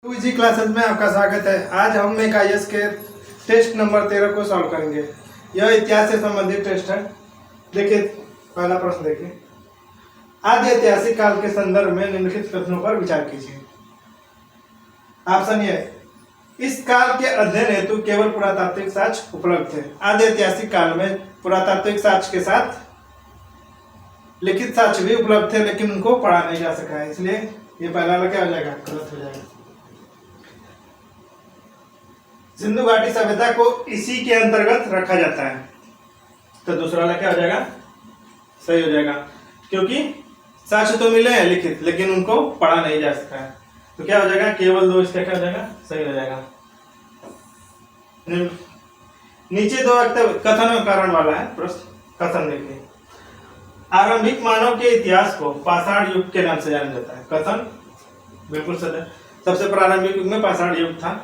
जी classes में आपका स्वागत है। आज हम एक आईएएस के टेस्ट नंबर 13 को सॉल्व करेंगे। यह इतिहास से संबंधित टेस्ट है। देखिए पहला प्रश्न देखिए, आदि ऐतिहासिक काल के संदर्भ में निम्नलिखित कथनों पर विचार कीजिए। ऑप्शन ए, इस काल के अध्ययन हेतु केवल पुरातात्विक साक्ष्य उपलब्ध थे। आदि ऐतिहासिक काल में पुरातात्विक साक्ष्य के साथ लिखित साक्ष्य भी उपलब्ध थे, लेकिन उनको पढ़ा नहीं जा सका है, इसलिए ये पहला वाला क्या हो जाएगा, गलत हो जाएगा। सिंधु घाटी सभ्यता को इसी के अंतर्गत रखा जाता है, तो दूसरा वाला क्या हो जाएगा, सही हो जाएगा, क्योंकि साक्ष्य तो मिले हैं लिखित, लेकिन उनको पढ़ा नहीं जा सका है, तो क्या हो जाएगा, केवल दो, इसका क्या हो जाएगा, सही हो जाएगा। नीचे दो कथन और कारण वाला है प्रश्न। कथन देखिए, आरंभिक मानव के इतिहास को पाषाण युग के नाम से जाना जाता है। कथन बिल्कुल सही है, सबसे प्रारंभिक युग में पाषाण युग था,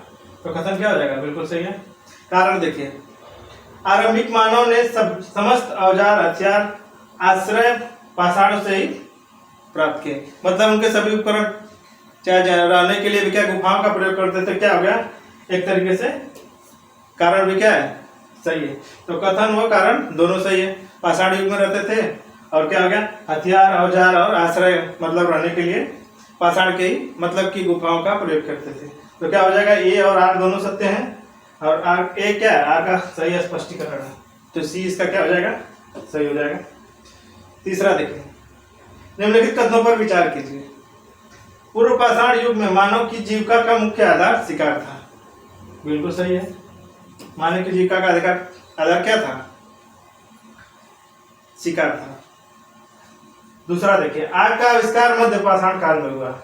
तो कथन क्या हो जाएगा, बिल्कुल सही है। कारण देखिए, आरंभिक मानव ने समस्त औजार हथियार आश्रय पाषाण से ही प्राप्त किए, मतलब उनके सभी उपकरण चाहे रहने के लिए भी क्या गुफाओं का प्रयोग करते थे, क्या हो गया, एक तरीके से कारण भी क्या है, सही है। तो कथन व कारण दोनों सही है। पाषाण युग में रहते थे और क्या हो गया, हथियार औजार और आश्रय मतलब रहने के लिए पाषाण के ही मतलब की गुफाओं का प्रयोग करते थे, तो क्या हो जाएगा, ए और आर दोनों सत्य हैं, और आर ए क्या है, आर का सही स्पष्टीकरण है, तो सी इसका क्या हो जाएगा, सही हो जाएगा। तीसरा देखिए, निम्नलिखित कथनों पर विचार कीजिए। पूर्व पाषाण युग में मानव की जीविका का मुख्य आधार शिकार था। बिल्कुल सही है, मानव की जीविका का आधार क्या था, शिकार था। दूसरा देखिए, आग का आविष्कार मध्य पाषाण काल में हुआ।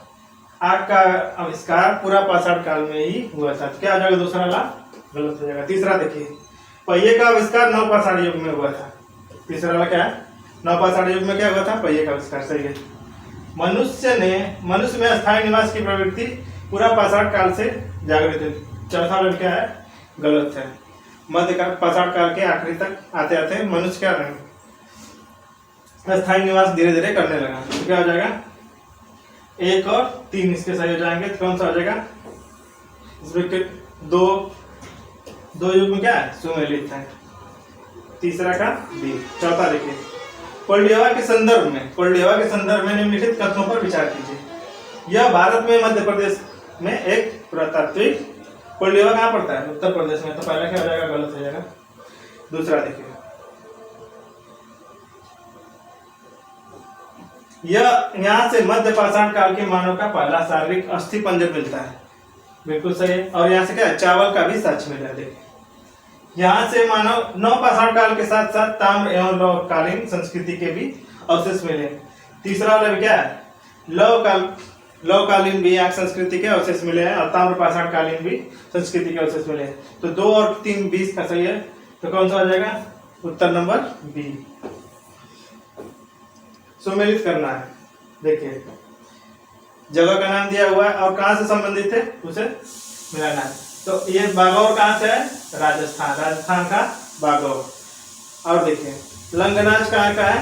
आग का आविष्कार पूरा पाषाण काल में ही हुआ था, तो क्या हो जाएगा, दूसरा वाला गलत हो जाएगा। तीसरा देखिए, पहिए का आविष्कार नवपाषाण युग में हुआ था। तीसरा वाला क्या है, नवपाषाण युग में क्या हुआ था, पहिए का आविष्कार, सही है। मनुष्य में स्थायी निवास की प्रवृत्ति पूरा पाषाण काल से जागृत है। चौथा वाला क्या है, गलत है। मध्य पाषाण काल के आखिरी तक आते आते मनुष्य क्या रहे, स्थायी निवास धीरे धीरे करने लगा, तो क्या हो जाएगा, 1 और 3 इसके सही हो जाएंगे। तो कौन सा हो जाएगा, इसमें दो युग में क्या है, सुमेलित है। तीसरा का बी। चौथा देखिए, कोल्डियावा के संदर्भ में निम्नलिखित कथनों पर विचार कीजिए। यह भारत में मध्य प्रदेश में एक पुरातात्विक, कोल्डियावा कहाँ पड़ता है, उत्तर प्रदेश में, तो पहला क्या हो जाएगा, गलत हो जाएगा। दूसरा देखिए, यह यहाँ से मध्य पाषाण काल के मानव का पहला शारीरिक अस्थि पंजर मिलता है। बिल्कुल सही है। और यहाँ से क्या है, चावल का भी साक्ष्य मिला है। देखिए, यहाँ से मानव नवपाषाण काल के साथ साथ ताम्र एवं लौहकालीन संस्कृति के भी अवशेष मिले। तीसरा वाला भी क्या है, लौहकालीन भी यहाँ संस्कृति के अवशेष मिले हैं, और ताम्र पाषाण कालीन भी संस्कृति के अवशेष मिले हैं। तो 2 और 3 20 का सही है, तो कौन सा हो जाएगा, उत्तर नंबर बी। सुमेलित करना है। देखिए, जगह का नाम दिया हुआ है और कहां से संबंधित है उसे मिलाना है। तो ये बागौर कहां से है, राजस्थान का बागौर। और देखिए, लंगनाज कहां का है,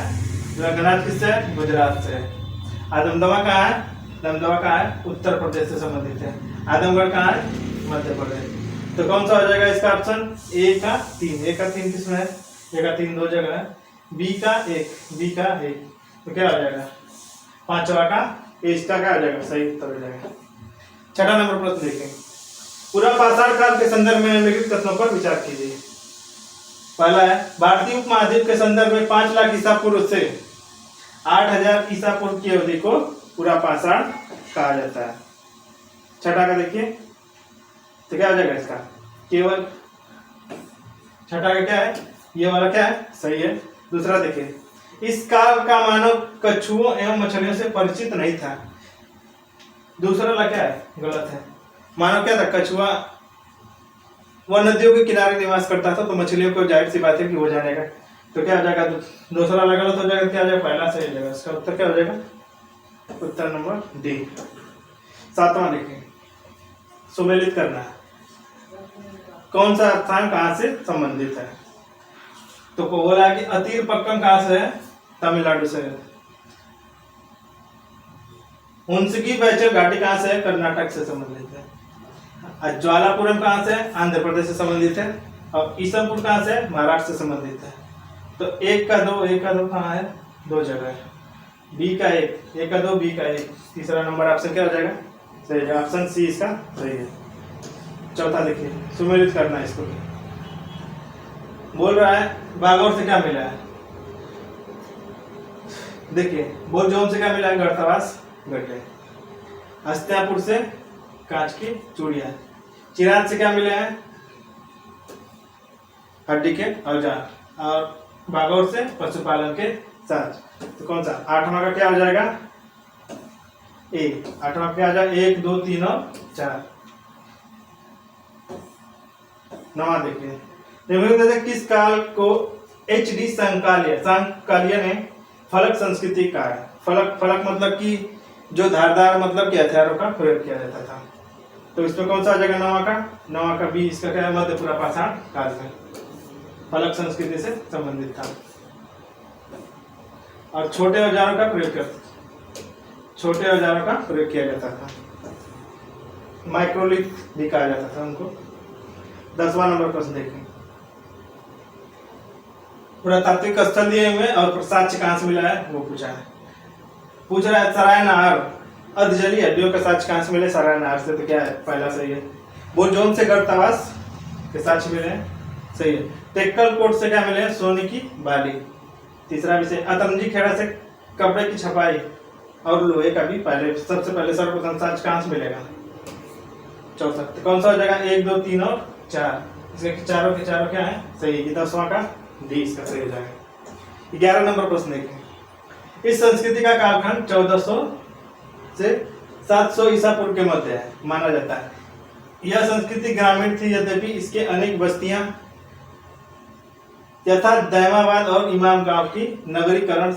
लंगनाज किससे है, गुजरात से है। आदमदवा कहां है, दमदवा कहां है, उत्तर प्रदेश से संबंधित है। आदमगढ़ कहां है, मध्य प्रदेश। तो कौन सा हो जाएगा इसका ऑप्शन, ए का 3 किसमें है, ए का 3 2 जगह है, बी का 1, तो क्या हो जाएगा, पांचवा का इसका क्या हो जाएगा, सही उत्तर हो जाएगा। छठा नंबर प्रश्न देखें, पूरा पाषाण काल के संदर्भ में निम्नलिखित कथनों पर विचार कीजिए। पहला है, भारतीय उपमहाद्वीप के संदर्भ में 5 लाख ईसा पूर्व से 8000 ईसा पूर्व की अवधि को पूरा पाषाण कहा जाता है। छठा का देखिए, तो क्या हो जाएगा इसका, केवल छठा का क्या है, ये वाला क्या है, सही है। दूसरा देखिए, इस काल का मानव कछुओं एवं मछलियों से परिचित नहीं था। दूसरा वाला क्या है, गलत है। मानव क्या था, कछुआ वह नदियों के किनारे निवास करता था, तो मछलियों को जाहिर सी बात है कि हो जाएगा, तो क्या हो जाएगा, दूसरा वाला गलत हो जाएगा, क्या हो जाएगा, पहला सही हो जाएगा। इसका उत्तर क्या हो जाएगा, उत्तर नंबर डी। 7वां देखिए, सुमेलित करना है, कौन सा स्थान कहां से संबंधित है। तो बोला कि अतीर पक्कम कहां से है, तमिलनाडु से है। हुंसगी बैचर घाटी कहां से है, कर्नाटक से संबंधित है। ज्वालापुरम कहाँ से है? आंध्र प्रदेश से संबंधित है। और ईसमपुर कहाँ से है? महाराष्ट्र से संबंधित है। तो एक का दो कहाँ है? दो जगह है। बी का एक का दो, बी का एक। तीसरा नंबर ऑप्शन क्या हो जाएगा? सही है, ऑप्शन सी इसका सही है। चौथा देखिए, सुमेलित करना है इसको। बोल रहा है बागौर से क्या मिला है? देखिए, बोलजोन से क्या मिला है? गढ़तवास गड्ढे। हस्तिनापुर से कांच की चूड़ियां। चिराग से क्या मिले हैं? हड्डी के औजार। और बागौर से पशुपालन के साथ। तो कौन सा? आठवां का क्या हो जाएगा? ए। आठवां क्या आ जाएगा? 1 2 3 और 4। नवा देखिए, किस काल को HD सांकालिया ने फलक संस्कृति कहा है? फलक मतलब कि जो धारदार मतलब कि हथियारों का प्रयोग किया जाता था। तो इसमें कौन सा आ जाएगा? नवा का बी। इसका क्या है? मध्यपुरा पाषाण काल में फलक संस्कृति से संबंधित था। और छोटे औजारों का प्रयोग किया जाता था। माइक्रोलिथ भी कहा जाता था उनको। 10वां नंबर प्रश्न देखें। पुरातात्विक स्थल दिए हुए और साक्ष्य कहां से मिला है वो पूछा है। पूछ रहा है सराय नहर अधजली हड्डियों का साक्ष्य कहां से मिले? सराय नहर से। तो क्या है? पहला सही है। बोलजोन से गढ़तवास के साक्ष्य मिले हैं, सही है। टेक्कल कोट से क्या मिले? सोने की बाली। तीसरा विषय, अतरंजी खेड़ा से कपड़े की छपाई और लोहे का भी सबसे पहले सर्वप्रथम साक्ष्य कहां से मिलेगा? चौथा। तो कौन सा हो जाएगा? 1 2 3 और 4। इसके चारों के चारों क्या है? सही है। 10वां का डी इसका सही हो जाएगा। 11 नंबर प्रश्न देखिए। इस संस्कृति का कालखंड 1400 से 700 ईसा पूर्व के मध्य है माना जाता है। यह संस्कृति ग्रामीण थी, यद्यपि इसके अनेक बस्तियां यथा दैमाबाद और इमाम गांव की नगरीकरण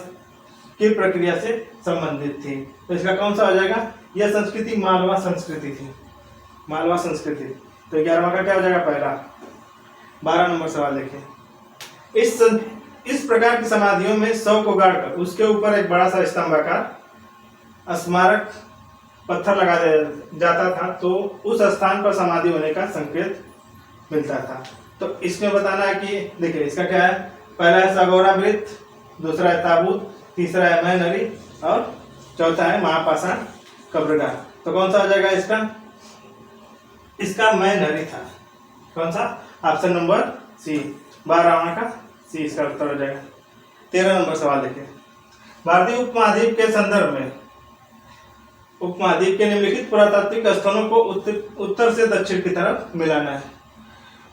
की प्रक्रिया से संबंधित थी। तो इसका कौन सा हो जाएगा? यह संस्कृति मालवा संस्कृति थी। मालवा संस्कृति। तो 11वां का क्या हो जाएगा? पहला। 12 नंबर सवाल देखिए। इस प्रकार की समाधियों में शव को गाड़कर उसके ऊपर एक बड़ा सा स्तंभाकार स्मारक पत्थर लगा दिया जाता था, तो उस स्थान पर समाधि होने का संकेत मिलता था। तो इसमें बताना है कि देखिए इसका क्या है? पहला है सगौरा वृत्त, दूसरा है ताबूत, तीसरा है मैनरी और चौथा है महापाषाण कब्रगाह। तो कौन सा हो जाएगा इसका? इसका मैनरी था। कौन सा? Option number C. 12वां का सी इसका उत्तर हो जाएगा। 13 नंबर सवाल देखिए। भारतीय उपमहाद्वीप के संदर्भ में उपमहाद्वीप के निम्नलिखित पुरातात्विक स्थलों को उत्तर से दक्षिण की तरफ मिलाना है।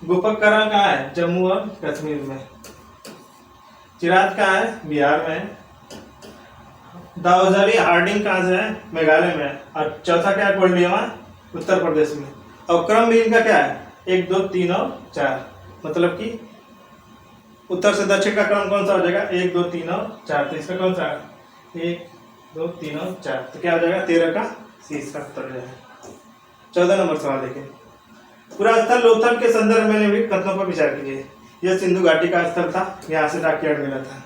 गोपककरण कहाँ है? जम्मू और कश्मीर में। चिराग कहाँ है? बिहार में। दाऊदरी हार्डिंग कहाँ से है? मेघालय में। और चौथा क्या है? कोल्डिया उत्तर प्रदेश में। और क्रम भी इनका क्या है? 1 2 3 और 4। मतलब कि उत्तर से दक्षिण का क्रम कौन सा हो जाएगा? 1 2 3 और 4। तो इसका कौन सा? 1 2 3 और 4। तो क्या हो जाएगा? 13 का सी इसका उत्तर हो जाएगा। 14 नंबर सवाल देखिए। पुरास्थल लोथल के संदर्भ में निम्नलिखित कथनों पर विचार कीजिए। यह सिंधु घाटी का स्थल था, यहाँ से डॉकयार्ड मिला था।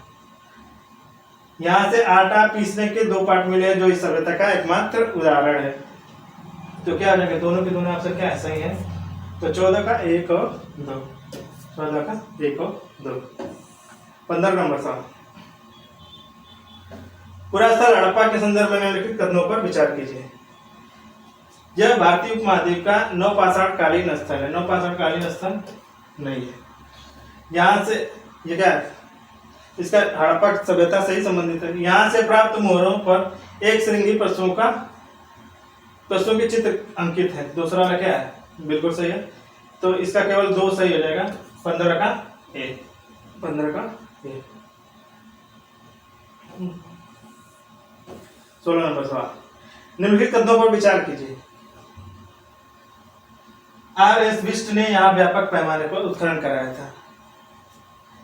यहाँ से आटा पीसने के 2 पार्ट मिले हैं, जो इस सभ्यता का एकमात्र उदाहरण है। तो क्या हो जाएगा? दोनों के दोनों ऑप्शन क्या है? सही है। तो 14 का 1 और 2। 14 का 1 और 2। 15 नंबर सवाल। पुरास्थल हड़प्पा के संदर्भ में निम्नलिखित कथनों पर विचार कीजिए। यह भारतीय उपमहाद्वीप का नवपाषाणकालीन स्थल है। नवपाषाणकालीन स्थल नहीं है। यहाँ से ये क्या है? इसका हड़प्पा सभ्यता से ही संबंधित है। यहाँ से प्राप्त मोहरों पर एक श्रृंगी पशुओं के चित्र अंकित है। दूसरा वाला क्या है? बिल्कुल सही है। तो इसका केवल 2 सही हो जाएगा। 15 का ए। 15 का ए। 16 नंबर सवाल। निम्नलिखित कथनों पर विचार कीजिए। R.S. बिष्ट ने यहाँ व्यापक पैमाने पर उत्खनन कराया था।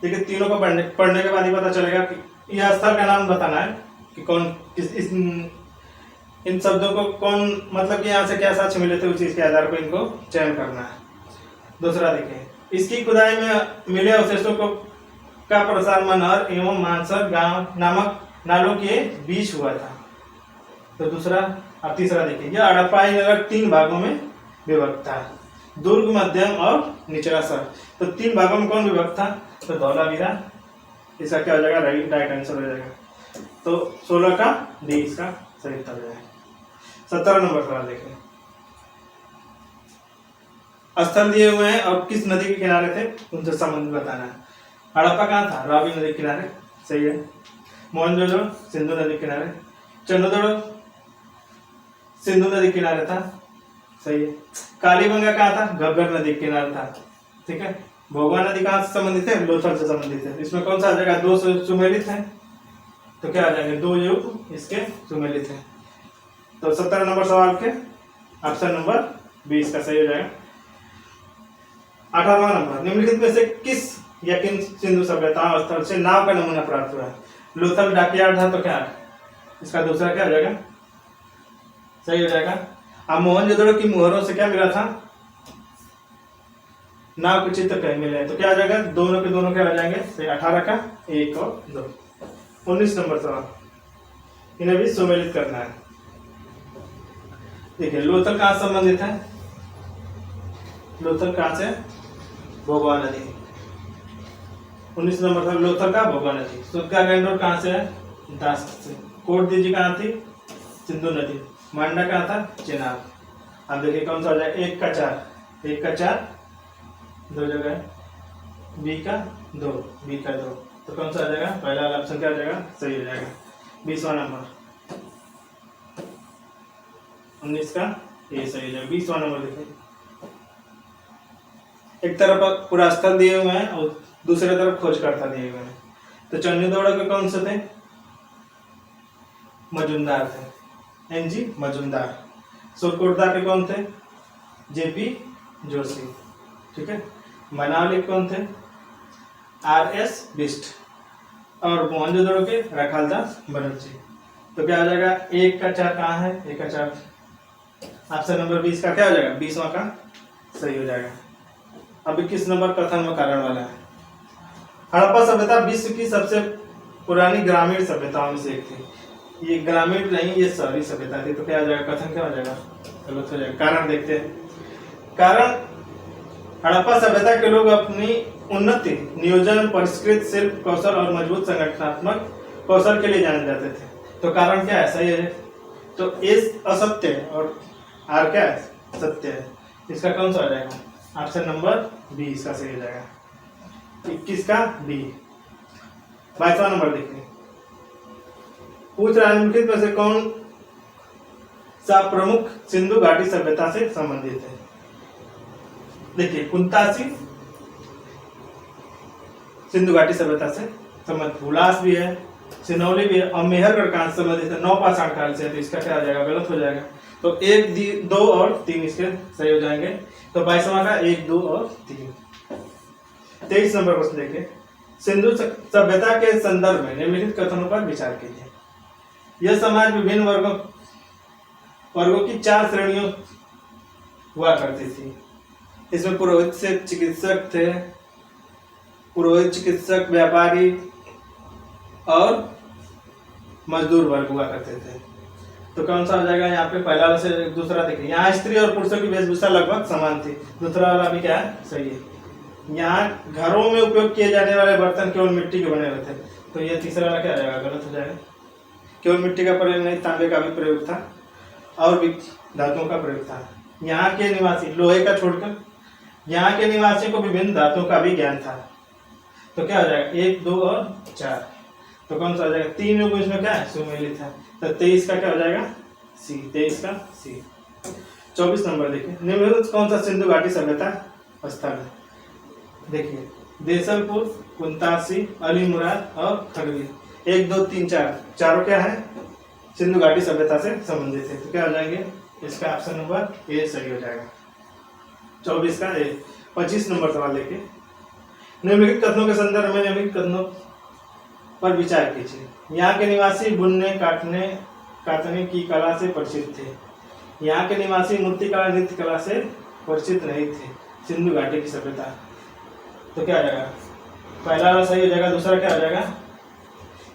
देखिए तीनों को पढ़ने के बाद ही पता चलेगा कि यह स्थल का नाम बताना है कि कौन इन शब्दों को कौन, मतलब कि यहाँ से क्या साक्ष्य मिले थे, उस चीज के आधार पर इनको चयन करना है। दूसरा देखिए, इसकी खुदाई में मिले अवशेषों का प्रसार मनहर एवं मानसर गांव नामक नालों के बीच हुआ था। तो दूसरा। अब तीसरा देखिए, यह हड़प्पा नगर 3 भागों में विभक्त था, दुर्ग, मध्यम और निचला शहर। तो 3 भागों में कौन विभक्त था? तो धौलावीरा, इसका क्या हो जाएगा? राइट आंसर हो जाएगा। तो 16 का डी इसका सही उत्तर हो जाएगा। 17 नंबर सवाल देखें। स्थल दिए हुए हैं और किस नदी के किनारे थे उनसे संबंध बताना है। हड़प्पा कहाँ था? रावी नदी के किनारे, सही है। मोहनजोदड़ो सिंधु नदी के किनारे, चंद्रदड़ो सिंधु नदी के किनारे था, सही है। कालीबंगा कहाँ था? घग्गर नदी के किनारे था, ठीक है। भोगवा नदी कहाँ से संबंधित है? लोथल से संबंधित है। इसमें कौन सा आ जाएगा? 2 सुमेलित है, तो क्या आ जाएंगे? 2 युग इसके सुमेलित है। तो 17 नंबर सवाल के ऑप्शन नंबर 20 का सही हो जाएगा। 18वां नंबर, निम्नलिखित में से किस या किन सिंधु सभ्यता स्थल से नाव का नमूना प्राप्त हुआ है? लोथल डॉकयार्ड था, तो क्या इसका दूसरा क्या हो जाएगा? सही हो जाएगा। अब मोहनजोदड़ो की मुहरों से क्या मिला था? नाव के चित्र कहीं मिले, तो क्या हो जाएगा? दोनों के दोनों क्या हो जाएंगे? सही। 18 का 1 और 2। 19 नंबर सवाल, इन्हें भी सुमेलित करना है। देखिए, लोथल कहाँ संबंधित है? लोथल कहाँ से? भोगवा नदी। 19 नंबर था लोथल का भोगवा नदी। सुदगा गैंडोर कहाँ से है? दास से। कोट दीजी कहाँ थी? सिंधु नदी। मांडा कहाँ था? चेनाब। अब देखिए कौन सा हो जाएगा? 1 का 4, 1 का 4 2 जगह, बी का 2, बी का 2, तो कौन सा आ जाएगा? पहला वाला ऑप्शन क्या हो जाएगा? सही हो जाएगा। 20वां नंबर, 19 का ये सही हो जाएगा। 20वां नंबर देखिए, एक तरफ पूरा स्थल दिए हुए हैं और दूसरी तरफ खोजकर्ता दिए हुए हैं। तो चंडीगढ़ के कौन से थे? मजुमदार थे, एनजी मजुमदार। सुरकोटदा के कौन थे? जेपी जोशी, ठीक है। मनावली कौन थे? आरएस बिस्ट। और मोहनजोदड़ो के रखालदास बनर्जी। तो क्या हो जाएगा? 1 का 4 कहाँ है? 1 का 4 ऑप्शन नंबर 20 का क्या हो जाएगा? 20वां का सही हो जाएगा। अब 21 नंबर कथन व कारण वाला है। हड़प्पा सभ्यता विश्व की सबसे पुरानी ग्रामीण सभ्यताओं में से एक थी। ये ग्रामीण नहीं, ये शहरी सभ्यता थी। तो क्या हो जाएगा? कथन क्या हो जाएगा? गलत हो जाएगा। कारण देखते हैं। कारण, हड़प्पा सभ्यता के लोग अपनी उन्नति, नियोजन, परिष्कृत शिल्प कौशल और मजबूत संगठनात्मक कौशल के लिए जाने जाते थे। तो कारण क्या है? सही है। तो इस असत्य है और आर क्या है? सत्य है। इसका कौन सा हो जाएगा? ऑप्शन नंबर 20 का सही हो जाएगा। 21 का डी। 22वां नंबर देखिए, पूछ रहा है निम्नलिखित में से कौन सा प्रमुख सिंधु घाटी सभ्यता से संबंधित है? देखिए, कुंतासी सिंधु घाटी सभ्यता से संबंधित, हुलास भी है, सिनौली भी है और मेहरगढ़ कहाँ से संबंधित है? नवपाषाण काल से। तो इसका क्या हो जाएगा? गलत हो जाएगा। तो 1, 2 और 3 इसके सही हो जाएंगे। तो 22वां का 1, 2 और 3। 23 नंबर प्रश्न देखिए, सिंधु सभ्यता के संदर्भ में निम्नलिखित कथनों पर विचार कीजिए। यह समाज विभिन्न वर्गों की 4 श्रेणियों हुआ करती थी। इसमें पुरोहित से चिकित्सक थे, पुरोहित, चिकित्सक, व्यापारी और मजदूर वर्ग हुआ करते थे। तो कौन सा हो जाएगा यहाँ पे? पहला वाला से दूसरा देखिए, यहाँ स्त्री और पुरुषों की वेशभूषा लगभग समान थी। दूसरा वाला भी क्या है? सही है। यहाँ घरों में उपयोग किए जाने वाले बर्तन केवल मिट्टी के बने हुए थे। तो ये तीसरा वाला क्या हो जाएगा? गलत हो जाएगा। केवल मिट्टी का प्रयोग नहीं, तांबे का भी प्रयोग था और भी धातुओं का प्रयोग था। यहाँ के निवासी, लोहे का छोड़कर यहाँ के निवासियों को विभिन्न धातुओं का भी ज्ञान था। तो क्या हो जाएगा? 1, 2 और 4। तो कौन सा हो जाएगा? 3 युग इसमें क्या है? सुमेलित है। तो 23 का क्या हो जाएगा? सी। 23 का सी। 24 नंबर देखिए, निम्नलिखित कौन सा सिंधु घाटी सभ्यता स्थल है? देखिए, देसलपुर, कुंतासी, अली मुराद और खड़वी। 1, 2, 3, 4 चारों क्या है? सिंधु घाटी सभ्यता से संबंधित है। तो क्या हो जाएंगे? इसका ऑप्शन नंबर ए सही हो जाएगा। 24 का ए। 25 नंबर सवाल देखिए, निम्नलिखित कथनों के संदर्भ में निम्नलिखित कथनों पर विचार कीजिए। यहाँ के निवासी बुनने, काटने की कला से परिचित थे। यहाँ के निवासी मूर्ति कला, नृत्य कला से परिचित नहीं थे। सिंधु घाटी की सभ्यता। तो क्या आ जाएगा? पहला वाला सही हो जाएगा। दूसरा क्या हो जाएगा?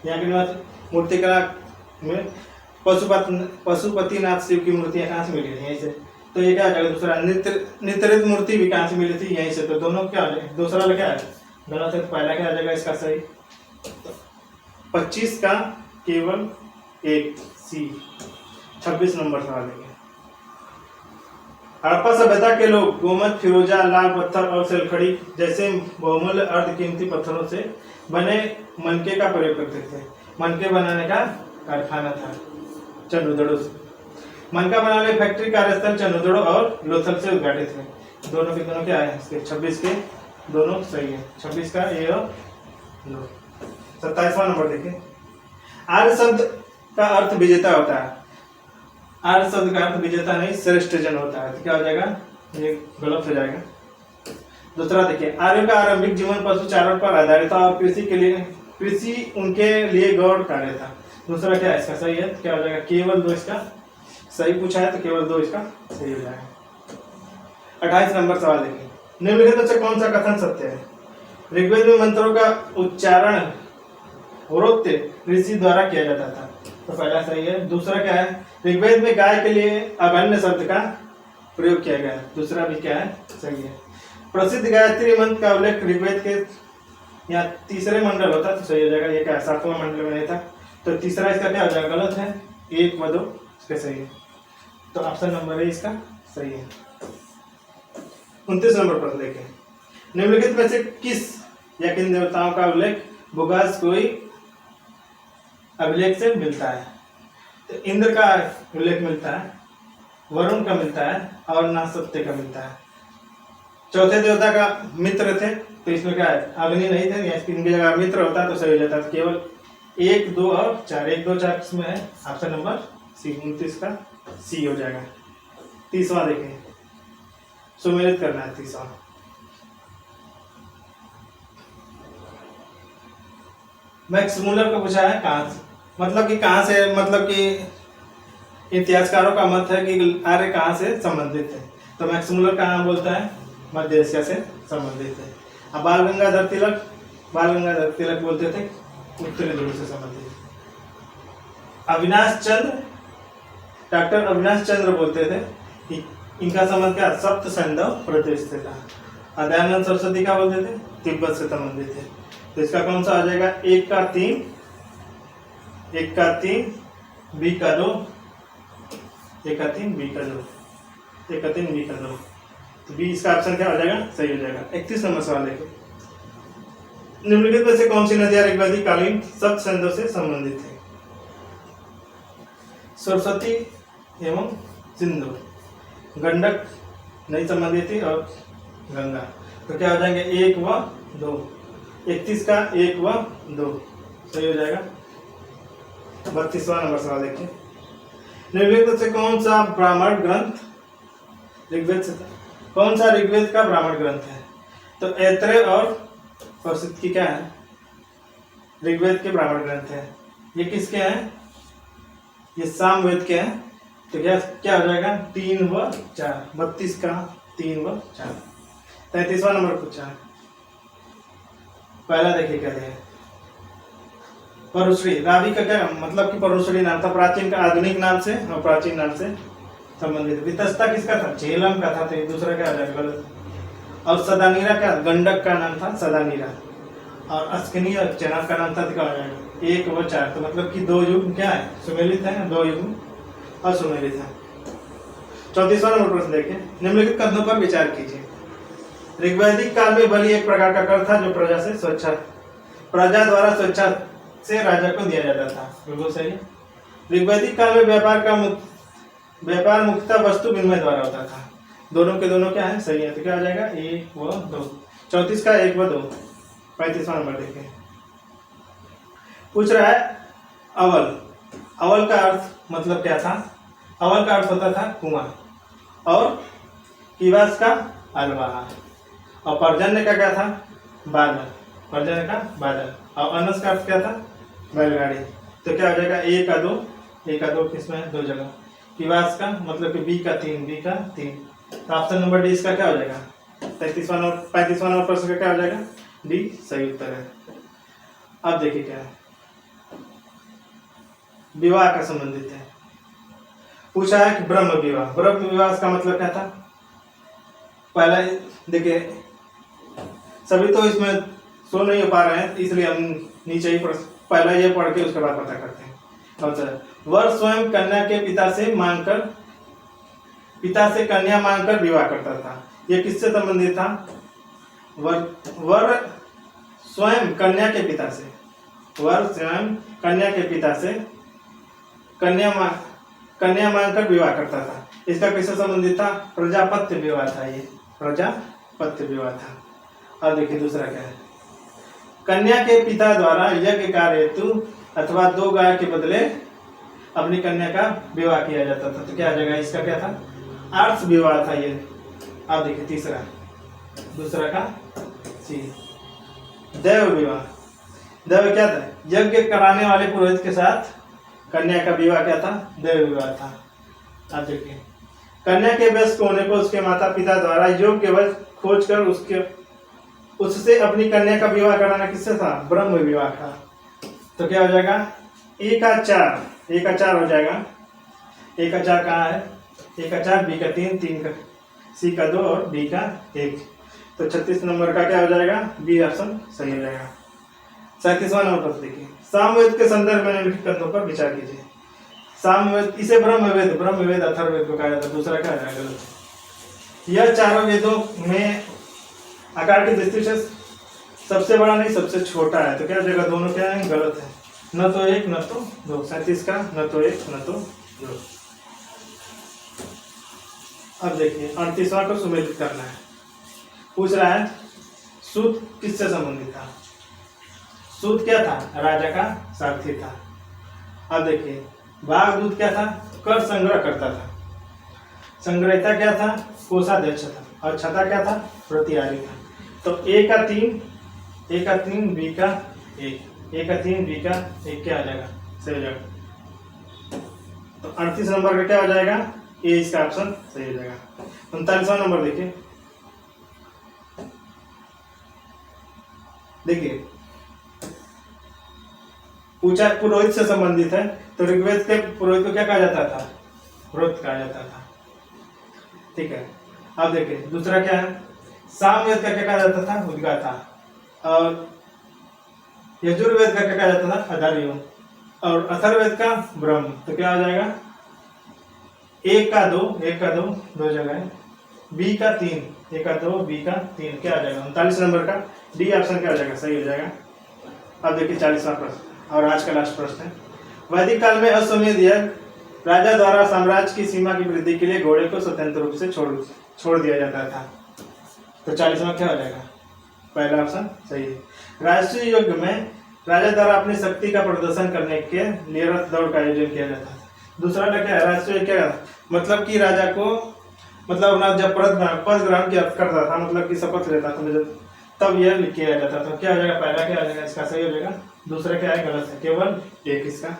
यहाँ के निवासी मूर्ति कला में पशुपतिनाथ शिव की मूर्तियां कहाँ से मिली? यहीं से। तो ये क्या हो जाएगा दूसरा। नित्रित मूर्ति भी कहाँ से मिली थी, यहीं से। तो दोनों क्या हो जाएगा, दूसरा वाला क्या है गलत है, तो पहला क्या आ जाएगा इसका सही। 25 का केवल एक सी। 26 नंबर सवाल है। हड़प्पा सभ्यता के लोग गोमत, फिरोजा, लाल पत्थर और सिलखड़ी जैसे बहुमूल्य अर्धकीमती पत्थरों से बने मनके का प्रयोग करते थे। मनके बनाने का कारखाना था चंद्रदड़ो से। मनका बनाने फैक्ट्री कार्यस्थल चंद्रदड़ो और लोथल से उद्घाटित है। दोनों के दोनों क्या है इसके 26 के दोनों सही है। 26 का ए और नो। 27वां नंबर देखिए। आर्य शब्द का अर्थ विजेता होता है। आर्य शब्द का अर्थ विजेता नहीं श्रेष्ठ जन होता है। तो क्या हो जाएगा, ये गलत हो जाएगा। दूसरा देखिए, आर्यों का आरंभिक जीवन पशुचारण पर आधारित था और कृषि उनके लिए गौरव कार्य था। दूसरा क्या है इसका सही है, क्या हो जाएगा केवल 2 इसका सही पूछा है, तो केवल 2 इसका सही हो जाएगा। 28 नंबर सवाल देखिए। निम्नलिखित में से कौन सा कथन सत्य है। ऋग्वेद में मंत्रों का उच्चारण होरोत्य ऋषि द्वारा किया जाता था। तो पहला सही है। दूसरा क्या है, ऋग्वेद में गाय के लिए अगण्य शब्द का प्रयोग किया गया। दूसरा भी क्या है सही है। प्रसिद्ध गायत्री मंत्र का उल्लेख ऋग्वेद के यहाँ तीसरे मंडल होता तो सही हो जाएगा। ये क्या 7वां मंडल में नहीं था, तो तीसरा इसका क्या हो जाएगा गलत है। 1 व 2 इसका सही है। तो ऑप्शन नंबर ए इसका सही है। 29 नंबर पर देखें। निम्नलिखित में से किस या किन देवताओं का उल्लेख बुगास कोई अभिलेख से मिलता है। तो इंद्र का उल्लेख मिलता है, वरुण का मिलता है और नासत्य का मिलता है। चौथे देवता का मित्र थे, तो इसमें क्या है अग्नि नहीं थे, इनकी जगह मित्र होता तो सही हो जाता। तो केवल 1, 2 और 4, 1, 2, 4 किसमें है, ऑप्शन नंबर सी। 29 का सी हो जाएगा। 30वां देखें, सुमेलित करना है 30वां। मैक्स मूलर को पूछा है कहाँ से, मतलब कि कहाँ से, मतलब कि इतिहासकारों का मत है कि आर्य कहाँ से संबंधित है। तो मैक्स मूलर कहाँ बोलता है मध्य एशिया से संबंधित है। अब बाल गंगाधर तिलक बोलते थे उत्तरी ध्रुव से संबंधित। डॉक्टर अविनाश चंद्र बोलते थे कि इनका संबंध क्या सप्त सैंधव प्रदेश से था। दयानंद सरस्वती का बोलते थे तिब्बत से संबंधित है। तो इसका कौन सा आ जाएगा, 1 का 3, 1 का 3, बी का 2, 1 का 3, बी का 2, 1 का 3, बी का 2। तो बी इसका ऑप्शन क्या हो जाएगा, सही हो जाएगा। 31 नंबर सवाल देखो। निम्नलिखित में से कौन सी नदियां ऋग्वैदिक कालीन सप्त सैंधव से संबंधित है। सरस्वती एवं सिंधु। गंडक नहीं संबंधित थी और गंगा। तो क्या हो जाएंगे 1 व 2। 31 का 1 व 2 सही हो जाएगा। 32वां नंबर सवाल देखिए। निम्नलिखित से कौन सा ब्राह्मण ग्रंथ ऋग्वेद से, कौन सा ऋग्वेद का ब्राह्मण ग्रंथ है। तो ऐत्रेय और प्रसिद्ध की क्या है, ऋग्वेद के ब्राह्मण ग्रंथ है। ये किसके हैं, ये सामवेद के हैं। तो क्या हो जाएगा 3 व 4। 32 का 3 व 4। 33वां नंबर पूछा है। पहला देखिए क्या है, परुश्री। रावि का क्या मतलब कि परुश्री नाम था, प्राचीन का आधुनिक नाम से और प्राचीन नाम से संबंधित। वितस्ता किसका था, झेलम का था। तो ये दूसरा क्या हो जाएगा गलत। और सदानीरा क्या, गंडक का नाम था सदानीरा। और अस्कनी और चनाब का नाम था, तो क्या हो जाएगा 1 व 4। तो मतलब कि 2 युग क्या है सुमेलित है, 2 युग असुमेलित है। 34वां नंबर प्रश्न देखिए। निम्नलिखित कथनों पर विचार कीजिए। ऋग्वैदिक काल में बलि एक प्रकार का कर था जो प्रजा द्वारा स्वेच्छा से राजा को दिया जाता था। बिल्कुल सही। ऋग्वैदिक काल में व्यापार मुख्यतः वस्तु विनिमय द्वारा होता था। दोनों के दोनों क्या है सही है। तो क्या हो जाएगा 1 व 2। 34 का 1 व 2। 35वां नंबर देखिए। पूछ रहा है अवल का अर्थ मतलब क्या था। अवल का अर्थ होता था कुआं, और किवास का अलवाहा, और पर्जन्य का क्या था बादल, पर्जन्य का बादल, और अनस का अर्थ क्या था बैलगाड़ी। तो क्या हो जाएगा 1 का 2, 1 का 2 किसमें है 2 जगह। किवास का मतलब कि बी का 3। तो ऑप्शन नंबर डी इसका क्या हो जाएगा 35वां और 35वां प्रश्न का क्या हो जाएगा डी सही उत्तर है। अब देखिए क्या है, विवाह का संबंधित है। पूछा है कि ब्रह्म विवाह, ब्रह्म विवाह का मतलब क्या था? पहला देखिए, सभी तो इसमें सो नहीं हो पा रहे हैं, इसलिए हम नीचे ही पहला ये पढ़ के उसके बाद पता करते हैं। वर स्वयं कन्या के पिता से कन्या मांगकर विवाह करता था। ये किससे संबंधित था? वर स्वयं कन्या के पिता से, वर स्वयं कन्या के पिता से कन्या मांगकर विवाह करता था। इसका किससे संबंधित था? प्रजापत्य विवाह था, ये प्रजापत्य विवाह था। अब देखिए दूसरा क्या है, कन्या के पिता द्वारा यज्ञ कार्य हेतु अथवा 2 गाय के बदले अपनी कन्या का विवाह किया जाता था। तो क्या आ जाएगा? इसका क्या था? आर्ष विवाह था ये। अब देखिए तीसरा, दूसरा का सी, दैव विवाह। दैव क्या था? यज्ञ कराने वाले पुरोहित के साथ कन्या का विवाह क्या था? दैव विवाह था। अब देखिए, कन्या के वयस्क होने पर उसके माता पिता द्वारा योग्य वश खोजकर उससे अपनी कन्या का विवाह कराना किससे था? ब्रह्म विवाह था। तो क्या हो जाएगा? ए का 4 हो जाएगा। ए का 4 कहाँ है? ए का 4, बी का 3, 3 का, सी का 2 और डी का 1। तो 36 नंबर का क्या हो जाएगा? बी ऑप्शन सही हो जाएगा। 37वां नंबर पर देखिए, सामवेद के संदर्भ में निम्नलिखित कथनों पर विचार कीजिए। सामवेद, इसे ब्रह्मवेद अथर्ववेद को कहा जाता है। दूसरा क्या है? गलत। यह चारों वेदों में आकार की दृष्टि से सबसे बड़ा नहीं, सबसे छोटा है। तो क्या हो जाएगा? दोनों क्या है? गलत है। न तो 1 न तो 2। 37 का न तो 1 न तो 2। अब देखिए 38वां को सुमेलित करना है। पूछ रहा है सूत किससे संबंधित था? सूत क्या था? राजा का सारथी था। अब देखिए, बाघदूत क्या था? कर संग्रह करता था। संग्रहिता क्या था? कोषाध्यक्ष था। और छता क्या था? प्रतिहारी था। तो ए का 3, बी का 1, ए का 3, बी का 1 क्या आ जाएगा? सही हो जाएगा। तो 38 नंबर का क्या हो जाएगा? ए, इसका ऑप्शन सही हो जाएगा। 39वां नंबर देखिए, पूछा पुरोहित से संबंधित है। तो ऋग्वेद के पुरोहित को क्या कहा जाता था? पुरोहित कहा जाता था। ठीक है। अब देखिए दूसरा क्या है, सामवेद का क्या कहा जाता था? उद्गाता। और यजुर्वेद का क्या कहा जाता था? अधार्यो। और अथर्ववेद का ब्रह्म। तो क्या हो जाएगा? एक का दो, दो जगह है। बी का 3, एक का 2, बी का 3 क्या आ जाएगा? 39 नंबर का डी ऑप्शन क्या हो जाएगा? सही हो जाएगा। अब देखिए 40वां प्रश्न और आज का लास्ट प्रश्न है। वैदिक काल में अश्वमेध यज्ञ राजा द्वारा साम्राज्य की सीमा की वृद्धि के लिए घोड़े को स्वतंत्र रूप से छोड़ दिया जाता था। तो 40वां क्या हो जाएगा? पहला ऑप्शन सही है। राष्ट्रीय युद्ध में राजा द्वारा अपनी शक्ति का प्रदर्शन करने के लिए रथ दौड़ का आयोजन किया जाता था। दूसरा क्या है? राष्ट्रीय क्या है? मतलब कि राजा को अपना जब पद ग्रहण करता था, मतलब कि शपथ लेता था, तब यह किया जाता था। क्या हो जाएगा? पहला क्या हो जाएगा? इसका सही हो जाएगा। दूसरा क्या है? गलत है, केवल 1 इसका